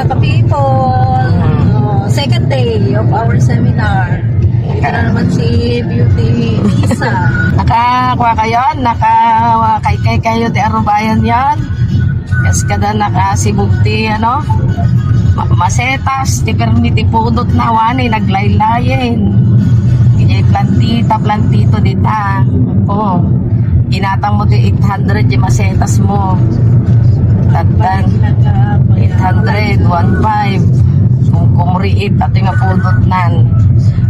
ka-people. Second day of our seminar. Ito na naman si Beauty Lisa. Nakakuha kayo? Nakakaykay kayo di arubayan yan? Yes, kada nakasibugti, ano? Masetas, ti permiti pudot na wani, naglaylayin. Kaya plantito dita. Oh, ginatang mo di 800 yung masetas mo. Tatan, 800, 1.5. Kung kumriit, ato yung pudot nan.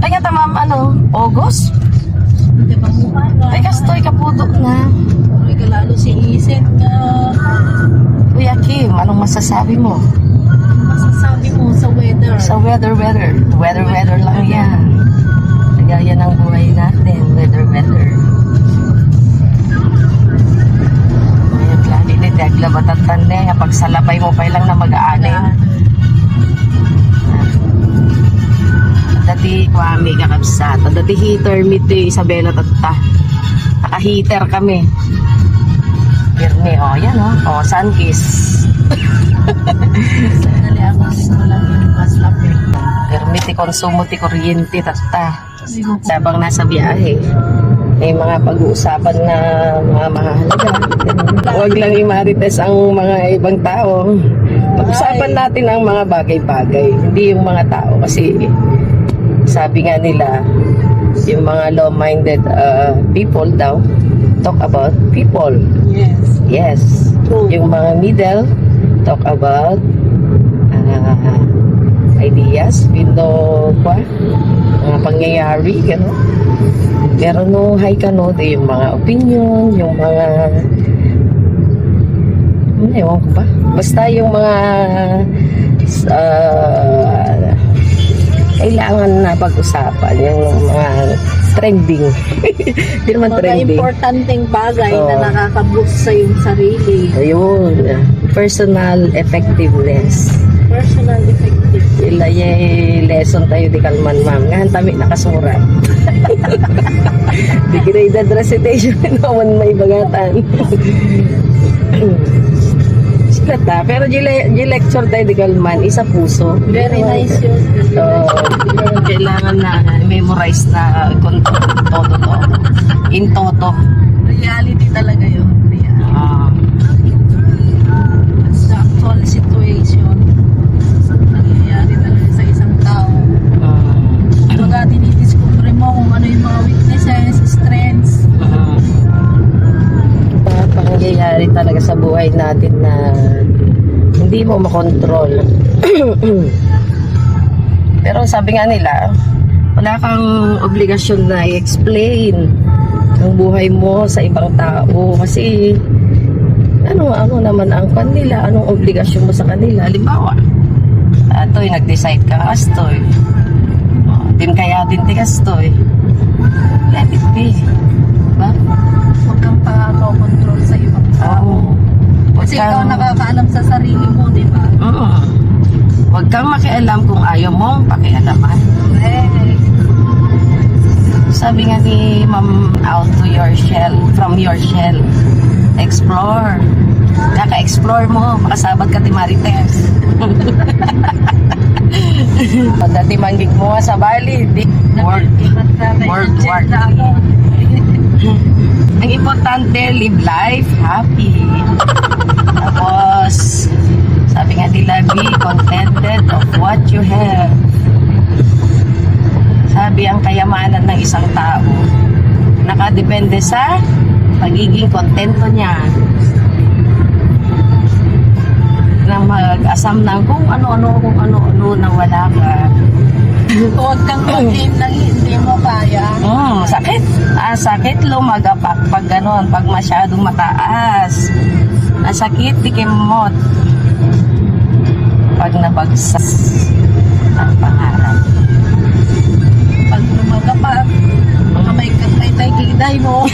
Kaya tamam, ano, August? Hindi pa mukha na. Ay, kastoy kapudot na. Ay, kalalo si Isen nga. Kuya Kim, anong masasabi mo? Masasabi mo sa weather. Sa weather lang yan. Nagaya ng buhay natin, weather. Ngayon lang, dinidagla batatan na, pag salabay mo pa lang na mag-aanin. Dati kwami kakabsata, dati heater mito Isabela tatta. Naka-heater kami. Pirmi, yan sun kiss. Dali ako mo lang yung mas lapit. Pirmi ti konsumo ti kuryente tatta. Sabang nasa biyahe, may mga pag-uusapan na mga mahalaga. Huwag lang imarites ang mga ibang tao. Pag-usapan natin ang mga bagay-bagay, hindi yung mga tao. Kasi sabi nga nila, yung mga low-minded people daw, talk about people. Yes. Yung mga middle, talk about ideas, mga pangyayari, gano'n. Pero no high ka no, yung mga opinion, yung mga ewan ko ba, basta yung mga kailangan na pag-usapan, yung mga trending. Hindi naman mga trending. importanteng bagay na nakaka-boost sa iyong sarili. Ayun, personal effectiveness. Personal effectiveness. Ila yung lesson tayo di kalman, ma'am. Ngahan tami nakasurat. Di graded recitation naman may bagatan. Sila ta, pero di lecture tayo di kalman, isa puso. Very nice yun. Kailangan na memorize na todo. In toto. Reality talaga yun. Sa actual situation, nangyayari talaga sa isang tao. Baga dinidiscover mo kung ano yung mga weaknesses, strengths. Pangyayari talaga sa buhay natin na hindi mo makontrol. Pero sabi nga nila, wala kang obligasyon na i-explain ang buhay mo sa ibang tao kasi ano naman ang kanila, anong obligasyon mo sa kanila. Halimbawa, ato'y nag-decide ka, astoy. Din kaya din ti astoy. Let it be. Diba? Huwag kang pa-control sa ibang tao. Kasi ikaw nakakaalam sa sarili mo, di ba? Huwag kang makialam kung ayaw mong pakialaman. Sabi nga ni Ma'am, out to your shell, from your shell. Explore. Kaka-explore mo, makasabat ka ti Marites. Dati manggig mo sa Bali, work. Ang importante, live life happy. Tapos, sabi nga nila, be contented of what you have. Sabi ang kayamanan ng isang tao, nakadepende sa pagiging kontento niya. Na mag-asam ng kung ano-ano na wala ka. Huwag kang mag-aim ng hindi mo kaya. Sakit. Sakit lumagapak pag gano'n, pag masyadong mataas. Sakit, tikimot. Pag nabagsak ang pangarap. Pag lumagapak, baka may kitay mo.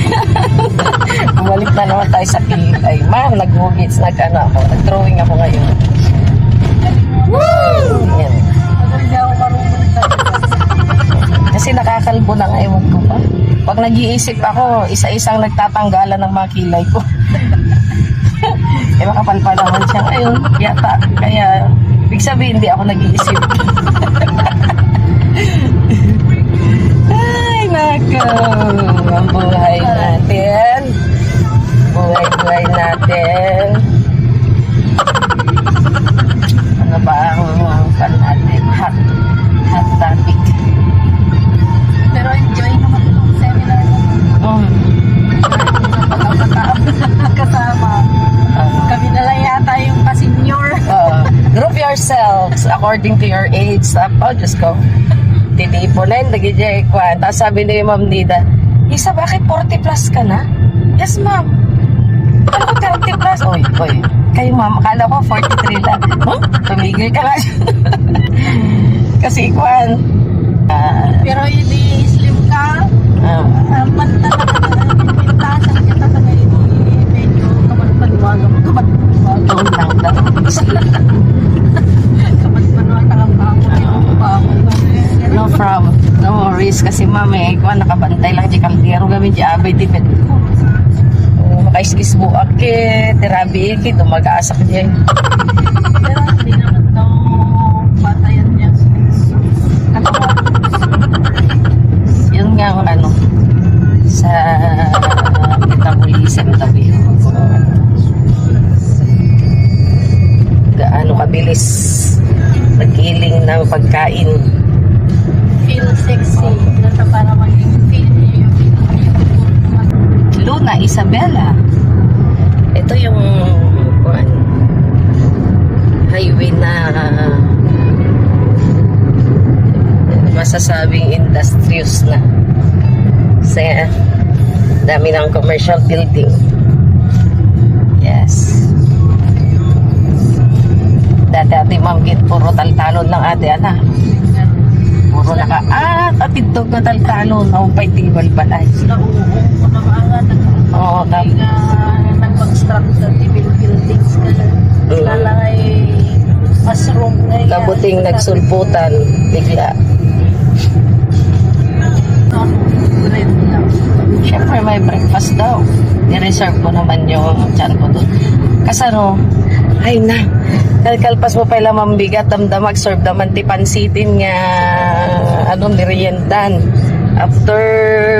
Bumalik na naman tayo sa kitay. Ma'am, nag-hugits, nag-drawing ako ngayon. Woo! Yan. Hindi ako marunong talaga. Kasi nakakalbo na nga, ewan ko pa. Pag nag-iisip ako, isa-isang nagtatanggalan ng mga kilay ko. Makapal pa naman siya ngayon. Yata, kaya Ibig sabihin, hindi ako nag-iisip. Ay, nako. Ang buhay natin. Buhay natin. Ano ba ang pan natin? Hot topic. Pero enjoy naman itong seminar mo. Kasama. Kami na lang yata yung ka-senior. Group yourselves according to your age. Tapos, just go. Titipo na yun, nag-ijay kwan. Tapos sabi ni Ma'am Nida, Isa, bakit 40 plus ka na? Yes, ma'am. Ano ko 30 plus? Oy. Kayo, ma'am, akala ko 43 lang. Huh? Tumigil ka nga. Kasi kwan. Pero hindi slim ka. Manta na pintasan ka talaga hindi medyo kamatpanuwaga mo. Doon lang daw. Kamatpanuwaga lang pa ako. No worries. Kasi ma'am, kwan, nakabantay lang di kaldero gamin di abay di pet. Makaiskis buak terabi dumag-aasak niya. Pero hindi naman daw batayan niya. Yun nga ang ano sa metabolism tabi. Gaano kabilis pagkiling ng pagkain. Feel sexy. Nasa para maging feel niyo yung Luna Isabela. Ito yung highway na masasabing industrious na. Kasi dami ng commercial building. Yes. Dati ma'am git puro taltalon lang ate ana. Puro tatidtog na taltalon. Naupay tibal balay. sila uong na maangan. Oo, nag-construct sa buildings ka. Lala ay mushroom na yan. Kabuting nagsulputan bigla. Red lang. Siyempre may breakfast daw. I-reserve ko naman yung tiyan ko doon. Kasi ay na, kalkalpas mo pala mambigat, damdamag, serve naman ti pansitin nga, meriendan. After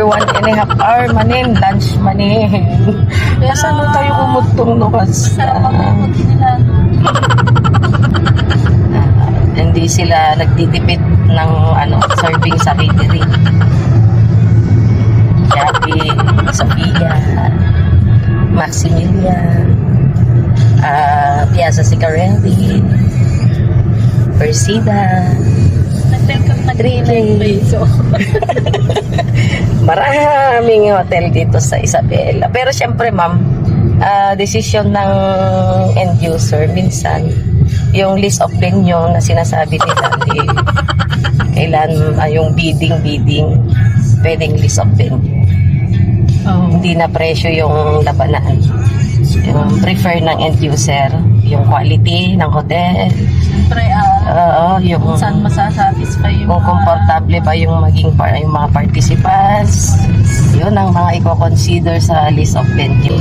1.5 hour manin, lunch manin. Kasi tayo kumutong no kasi. Sarap ang nila. Hindi sila nagtitipid ng serving sa catering. Jackie, Sophia, Maximilian, Piazza Sicarelli, Persida, So, maraming hotel dito sa Isabela. Pero syempre ma'am, decision ng end user minsan yung list of venue na sinasabi nila kailan yung bidding pwedeng list of venue. Hindi na presyo yung labanan. Yung prefer ng end user, yung quality ng hotel. siyempre, Yung kung saan masasatisfy yung kung komportable ba yung maging yung mga participants. Yun ang mga i-consider sa list of venue.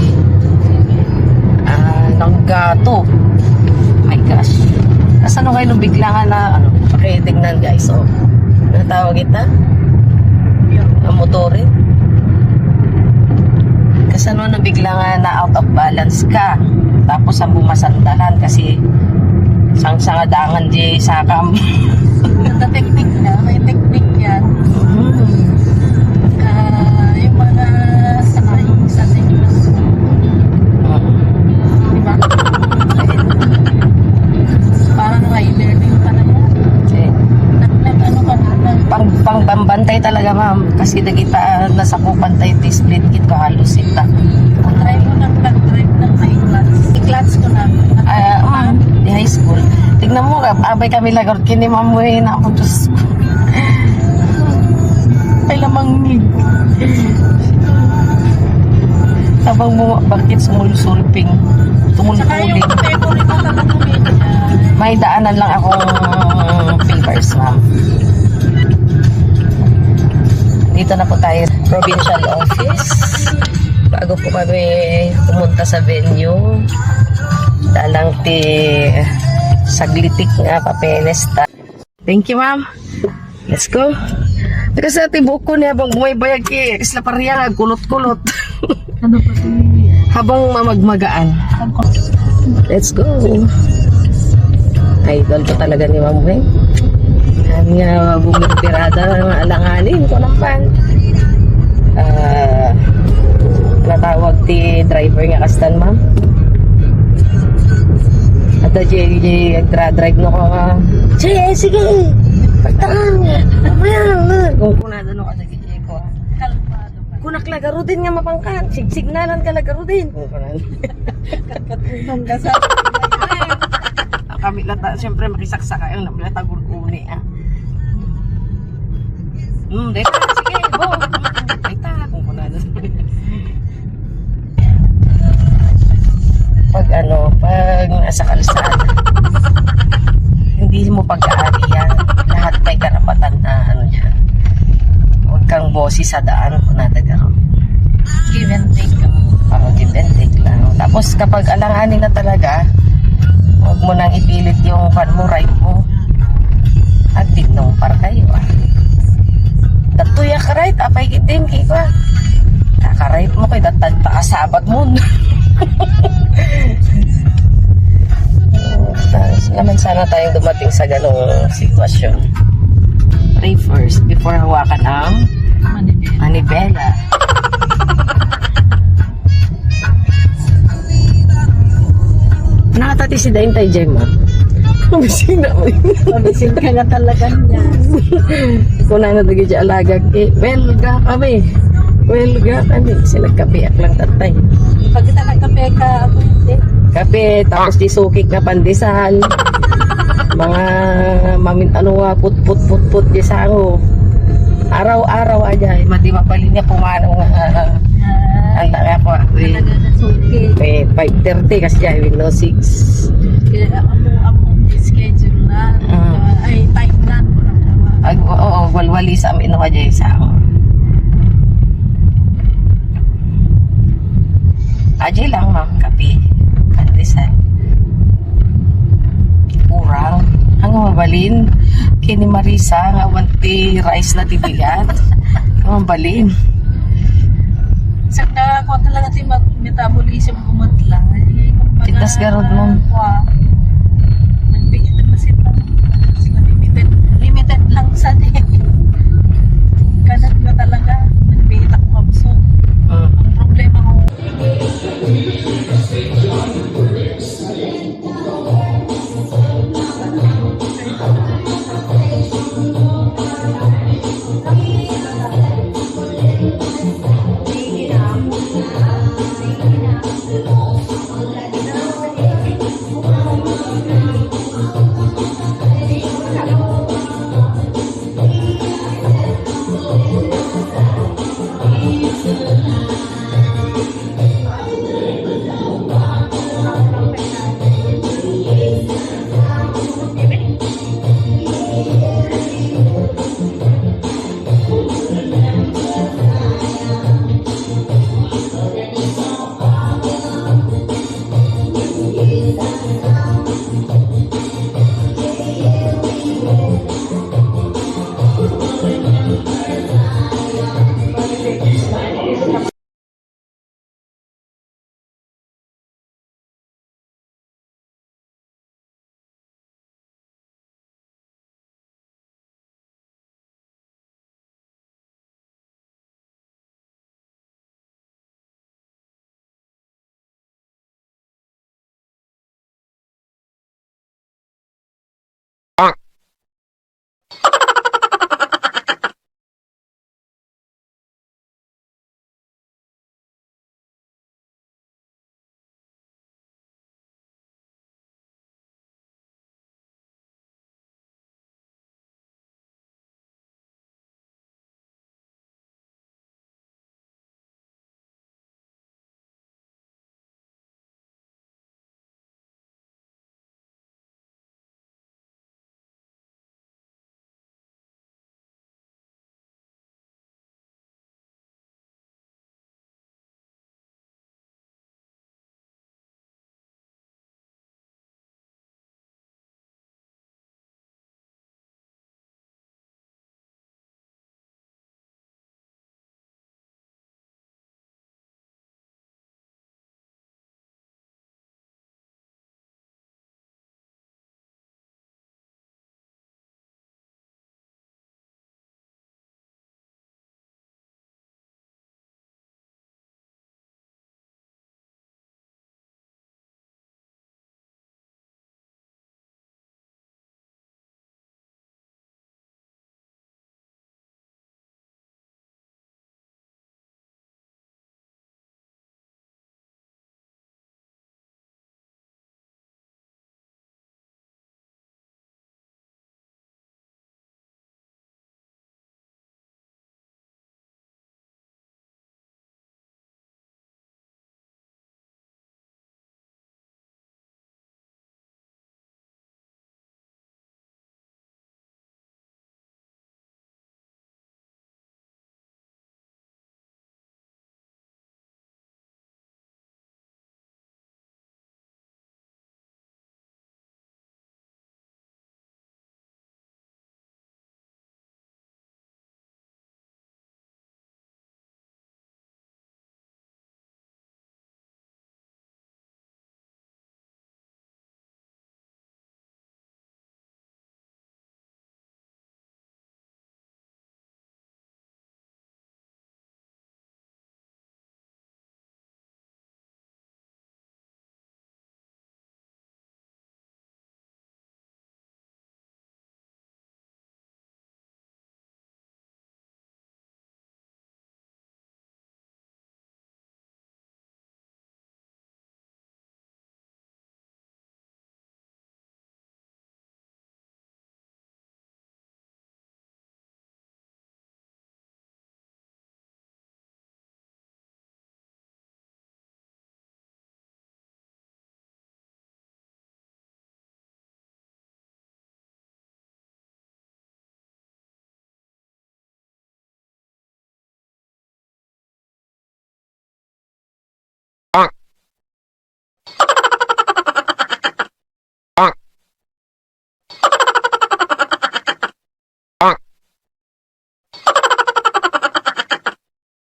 Nanggato. My gosh. Kasi kayo nung bigla nga na pakitignan guys. Natawag kita? Ang motorin. Kasi nabigla nga na out of balance ka. Tapos ang bumasandalan kasi sang-sangadangan di sakam. Sa technique na, may technique yan. Yung mga sanay sa technique. Diba? Parang rider din pa na yan. Pang-bantay talaga ma'am. Kasi nagita nasakupan tayo ti split kit ko halos ita. Try mo nang nag-drive ng high class. I-class ko na. Di high school. Tignan mo, abay kami lagort kini mamuhay na ako. Diyos ko. Ay lamang nig. Tabang mo, bakit sumulsulping? Saka yung Tumulpuling. favorite ko talaga May daanan lang akong papers, ma'am. Dito na po tayo, provincial office. Bago po kami pumunta sa venue, dalang saglitik nga papeles ta. Thank you, ma'am. Let's go. Kasi ati buko niya habang bumaybayag isla pariya, kulot-kulot. Ano pa ito? Habang mamagmagaan. Let's go. Idol ko talaga ni Ma'am Weng. Yan nga bumipirada ng alanganin ko naman. Natawag ti driver nga kastan, ma'am. At the JJ nagdra-drive no ko nga. Sige! Pagtaan! Kung kunado no ka sa JJ ko. Kalmado pa. Kunak lagaro din nga mapangkan. Signalan ka lagaro din. Katunong ka sa Kami lata, siyempre makisaksaka yung namlata gurkuni ah. Dito, sige, go. Dito, kung kunado. Pag nasa kalsada, hindi mo pag-aari yan. Lahat may karapatan na yan. Huwag kang bossy sa daan kung nadagaro. give and take. Give and take lang. Tapos kapag alanganin na talaga, huwag mo nang ipilit yung fan mo, right mo. At tignong par kayo ah. Datuya ka right, apay kitin, kiko ah. Kaka-right mo kay tatagpakasabat mo. Tapos naman sana tayong dumating sa ganong sitwasyon. Pray first before hawakan ang manibela. Nakatati si Dain tayo dyan, ma. Mabising na mo. Mabising ka na talaga niya. Kung na nagagi dyan alagag, welga kami. Sila kapiak lang tatay. Pag kita nagkape ka, ako hindi. Kape, tapos di sukik na pandesal. Mga put di sango. Araw-araw aja, madi mapalin niya pumanong ang taka po. Talaga na suki. May 5:30 kasi dyan, Windows 6. Kaya ako schedule na. Ay, time na. Oo, walwali sa amin no aja sa ako. Ajay lang, ma'am, kape. Pandesal. Kurang. Ang mabalin. Kini Marisa, nga wanti rice na tibigat. Ang mabalin. Saka ako talaga metabolism kumatlang. Titas garod mo.